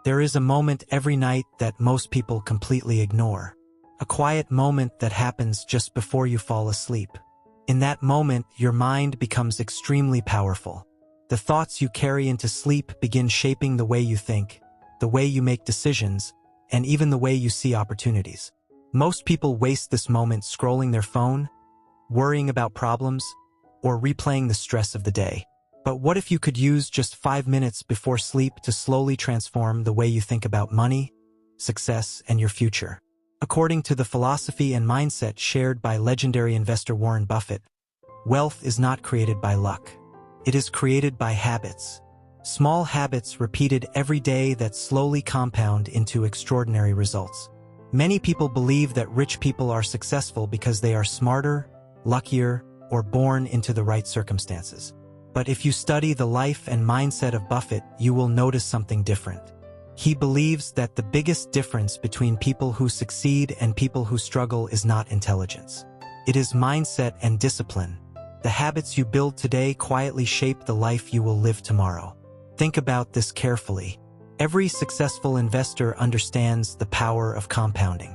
There is a moment every night that most people completely ignore. A quiet moment that happens just before you fall asleep. In that moment, your mind becomes extremely powerful. The thoughts you carry into sleep begin shaping the way you think, the way you make decisions, and even the way you see opportunities. Most people waste this moment scrolling their phone, worrying about problems, or replaying the stress of the day. But what if you could use just 5 minutes before sleep to slowly transform the way you think about money, success, and your future? According to the philosophy and mindset shared by legendary investor Warren Buffett, wealth is not created by luck. It is created by habits. Small habits repeated every day that slowly compound into extraordinary results. Many people believe that rich people are successful because they are smarter, luckier, or born into the right circumstances. But if you study the life and mindset of Buffett, you will notice something different. He believes that the biggest difference between people who succeed and people who struggle is not intelligence. It is mindset and discipline. The habits you build today quietly shape the life you will live tomorrow. Think about this carefully. Every successful investor understands the power of compounding.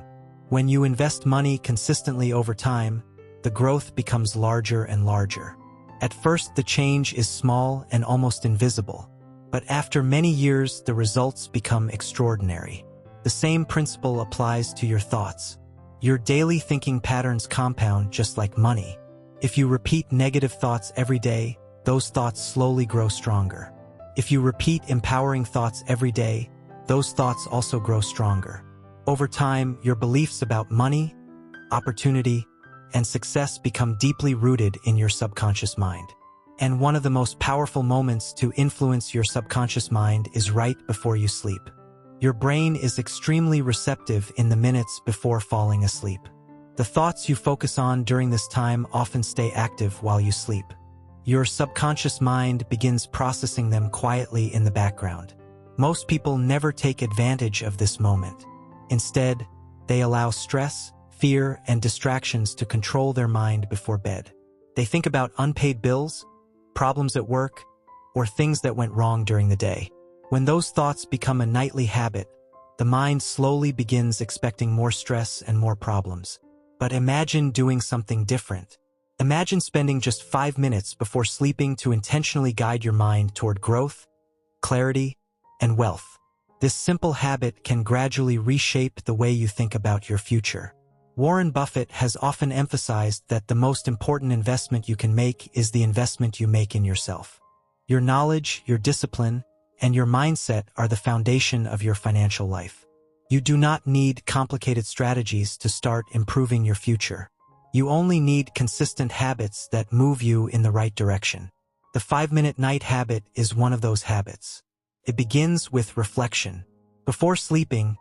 When you invest money consistently over time, the growth becomes larger and larger. At first, the change is small and almost invisible. But after many years, the results become extraordinary. The same principle applies to your thoughts. Your daily thinking patterns compound just like money. If you repeat negative thoughts every day, those thoughts slowly grow stronger. If you repeat empowering thoughts every day, those thoughts also grow stronger. Over time, your beliefs about money, opportunity, and success become deeply rooted in your subconscious mind. And one of the most powerful moments to influence your subconscious mind is right before you sleep. Your brain is extremely receptive in the minutes before falling asleep. The thoughts you focus on during this time often stay active while you sleep. Your subconscious mind begins processing them quietly in the background. Most people never take advantage of this moment. Instead, they allow stress, fear, and distractions to control their mind before bed. They think about unpaid bills, problems at work, or things that went wrong during the day. When those thoughts become a nightly habit, the mind slowly begins expecting more stress and more problems. But imagine doing something different. Imagine spending just 5 minutes before sleeping to intentionally guide your mind toward growth, clarity, and wealth. This simple habit can gradually reshape the way you think about your future. Warren Buffett has often emphasized that the most important investment you can make is the investment you make in yourself. Your knowledge, your discipline, and your mindset are the foundation of your financial life. You do not need complicated strategies to start improving your future. You only need consistent habits that move you in the right direction. The 5-minute night habit is one of those habits. It begins with reflection. Before sleeping,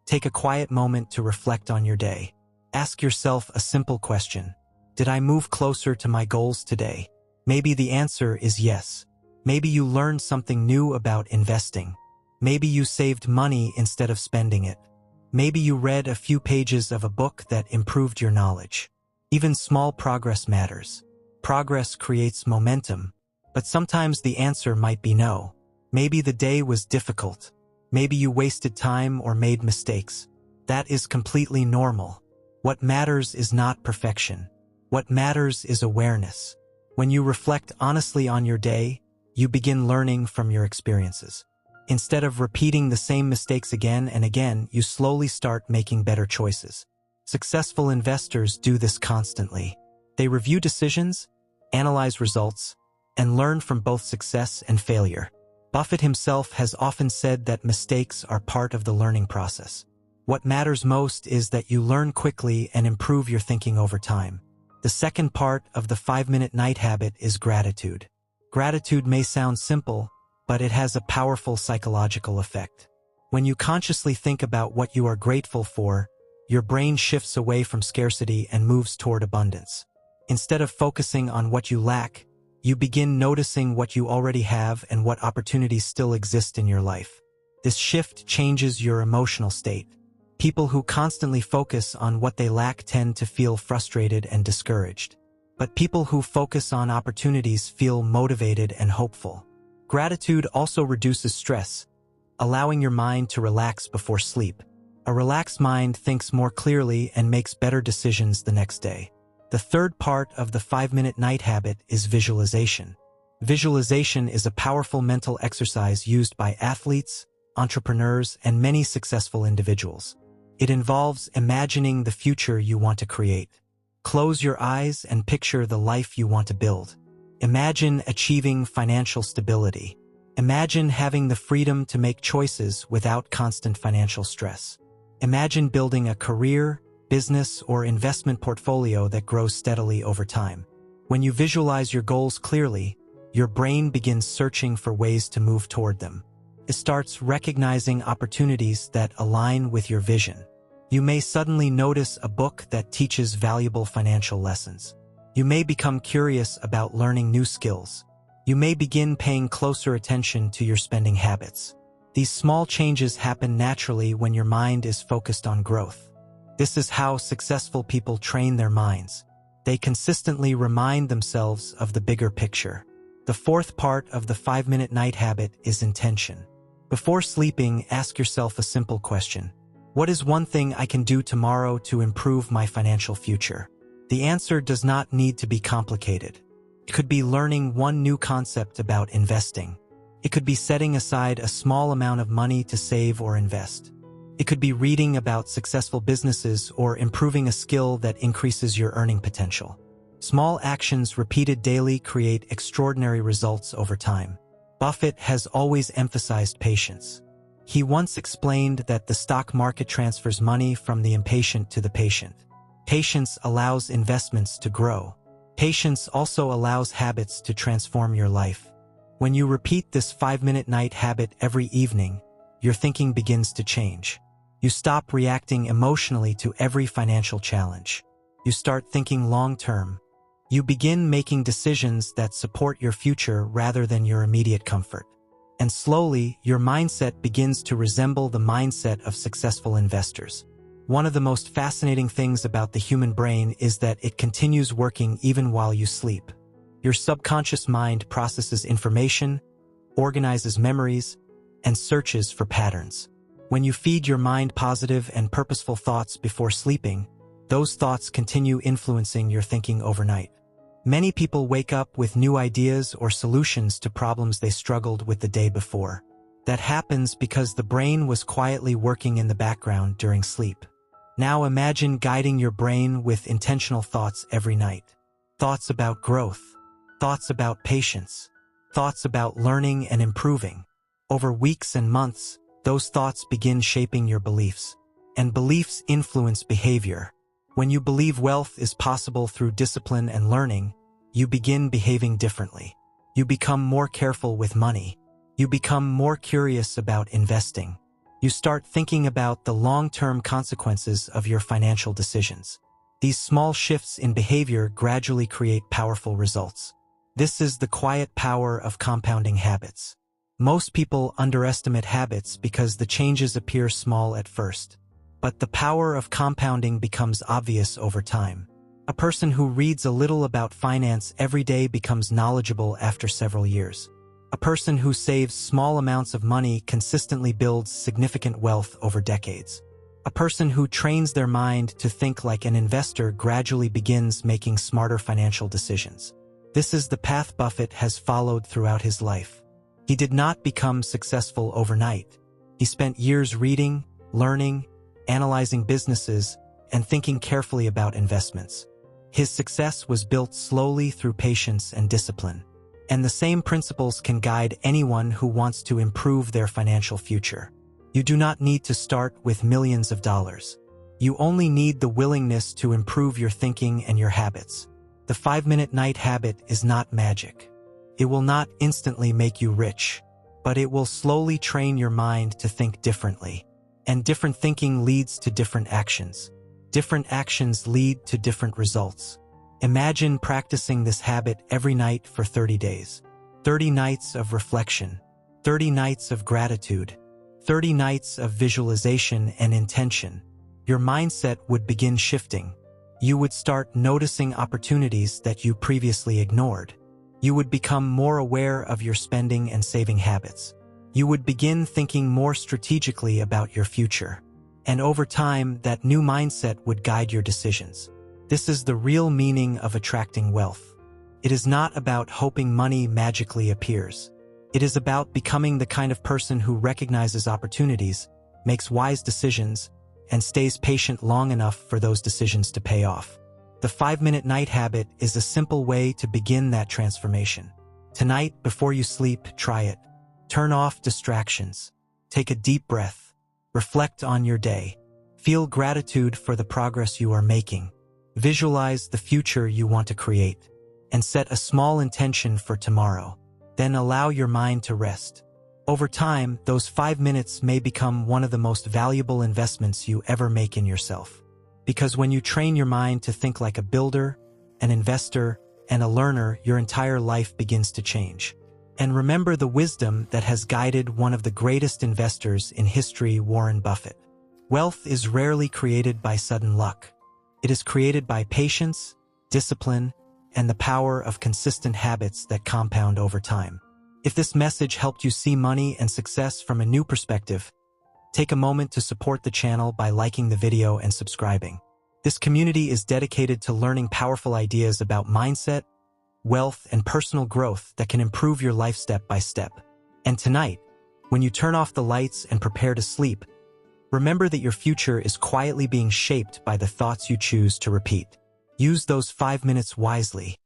take a quiet moment to reflect on your day. Ask yourself a simple question. Did I move closer to my goals today? Maybe the answer is yes. Maybe you learned something new about investing. Maybe you saved money instead of spending it. Maybe you read a few pages of a book that improved your knowledge. Even small progress matters. Progress creates momentum, but sometimes the answer might be no. Maybe the day was difficult. Maybe you wasted time or made mistakes. That is completely normal. What matters is not perfection. What matters is awareness. When you reflect honestly on your day, you begin learning from your experiences. Instead of repeating the same mistakes again and again, you slowly start making better choices. Successful investors do this constantly. They review decisions, analyze results, and learn from both success and failure. Buffett himself has often said that mistakes are part of the learning process. What matters most is that you learn quickly and improve your thinking over time. The second part of the 5-minute night habit is gratitude. Gratitude may sound simple, but it has a powerful psychological effect. When you consciously think about what you are grateful for, your brain shifts away from scarcity and moves toward abundance. Instead of focusing on what you lack, you begin noticing what you already have and what opportunities still exist in your life. This shift changes your emotional state. People who constantly focus on what they lack tend to feel frustrated and discouraged. But people who focus on opportunities feel motivated and hopeful. Gratitude also reduces stress, allowing your mind to relax before sleep. A relaxed mind thinks more clearly and makes better decisions the next day. The third part of the 5-minute night habit is visualization. Visualization is a powerful mental exercise used by athletes, entrepreneurs, and many successful individuals. It involves imagining the future you want to create. Close your eyes and picture the life you want to build. Imagine achieving financial stability. Imagine having the freedom to make choices without constant financial stress. Imagine building a career, business, or investment portfolio that grows steadily over time. When you visualize your goals clearly, your brain begins searching for ways to move toward them. It starts recognizing opportunities that align with your vision. You may suddenly notice a book that teaches valuable financial lessons. You may become curious about learning new skills. You may begin paying closer attention to your spending habits. These small changes happen naturally when your mind is focused on growth. This is how successful people train their minds. They consistently remind themselves of the bigger picture. The fourth part of the 5-minute night habit is intention. Before sleeping, ask yourself a simple question. What is one thing I can do tomorrow to improve my financial future? The answer does not need to be complicated. It could be learning one new concept about investing. It could be setting aside a small amount of money to save or invest. It could be reading about successful businesses or improving a skill that increases your earning potential. Small actions repeated daily create extraordinary results over time. Buffett has always emphasized patience. He once explained that the stock market transfers money from the impatient to the patient. Patience allows investments to grow. Patience also allows habits to transform your life. When you repeat this 5-minute night habit every evening, your thinking begins to change. You stop reacting emotionally to every financial challenge. You start thinking long-term. You begin making decisions that support your future rather than your immediate comfort. And slowly, your mindset begins to resemble the mindset of successful investors. One of the most fascinating things about the human brain is that it continues working even while you sleep. Your subconscious mind processes information, organizes memories, and searches for patterns. When you feed your mind positive and purposeful thoughts before sleeping, those thoughts continue influencing your thinking overnight. Many people wake up with new ideas or solutions to problems they struggled with the day before. That happens because the brain was quietly working in the background during sleep. Now imagine guiding your brain with intentional thoughts every night. Thoughts about growth. Thoughts about patience. Thoughts about learning and improving. Over weeks and months, those thoughts begin shaping your beliefs. And beliefs influence behavior. When you believe wealth is possible through discipline and learning, you begin behaving differently. You become more careful with money. You become more curious about investing. You start thinking about the long-term consequences of your financial decisions. These small shifts in behavior gradually create powerful results. This is the quiet power of compounding habits. Most people underestimate habits because the changes appear small at first. But the power of compounding becomes obvious over time. A person who reads a little about finance every day becomes knowledgeable after several years. A person who saves small amounts of money consistently builds significant wealth over decades. A person who trains their mind to think like an investor gradually begins making smarter financial decisions. This is the path Buffett has followed throughout his life. He did not become successful overnight. He spent years reading, learning, analyzing businesses, and thinking carefully about investments. His success was built slowly through patience and discipline. And the same principles can guide anyone who wants to improve their financial future. You do not need to start with millions of dollars. You only need the willingness to improve your thinking and your habits. The 5-minute night habit is not magic. It will not instantly make you rich, but it will slowly train your mind to think differently. And different thinking leads to different actions. Different actions lead to different results. Imagine practicing this habit every night for 30 days. 30 nights of reflection. 30 nights of gratitude. 30 nights of visualization and intention. Your mindset would begin shifting. You would start noticing opportunities that you previously ignored. You would become more aware of your spending and saving habits. You would begin thinking more strategically about your future. And over time, that new mindset would guide your decisions. This is the real meaning of attracting wealth. It is not about hoping money magically appears. It is about becoming the kind of person who recognizes opportunities, makes wise decisions, and stays patient long enough for those decisions to pay off. The 5-minute night habit is a simple way to begin that transformation. Tonight, before you sleep, try it. Turn off distractions. Take a deep breath. Reflect on your day. Feel gratitude for the progress you are making. Visualize the future you want to create. And set a small intention for tomorrow. Then allow your mind to rest. Over time, those 5 minutes may become one of the most valuable investments you ever make in yourself. Because when you train your mind to think like a builder, an investor, and a learner, your entire life begins to change. And remember the wisdom that has guided one of the greatest investors in history, Warren Buffett. Wealth is rarely created by sudden luck. It is created by patience, discipline, and the power of consistent habits that compound over time. If this message helped you see money and success from a new perspective, take a moment to support the channel by liking the video and subscribing. This community is dedicated to learning powerful ideas about mindset, wealth, and personal growth that can improve your life step by step. And tonight, when you turn off the lights and prepare to sleep, remember that your future is quietly being shaped by the thoughts you choose to repeat. Use those 5 minutes wisely.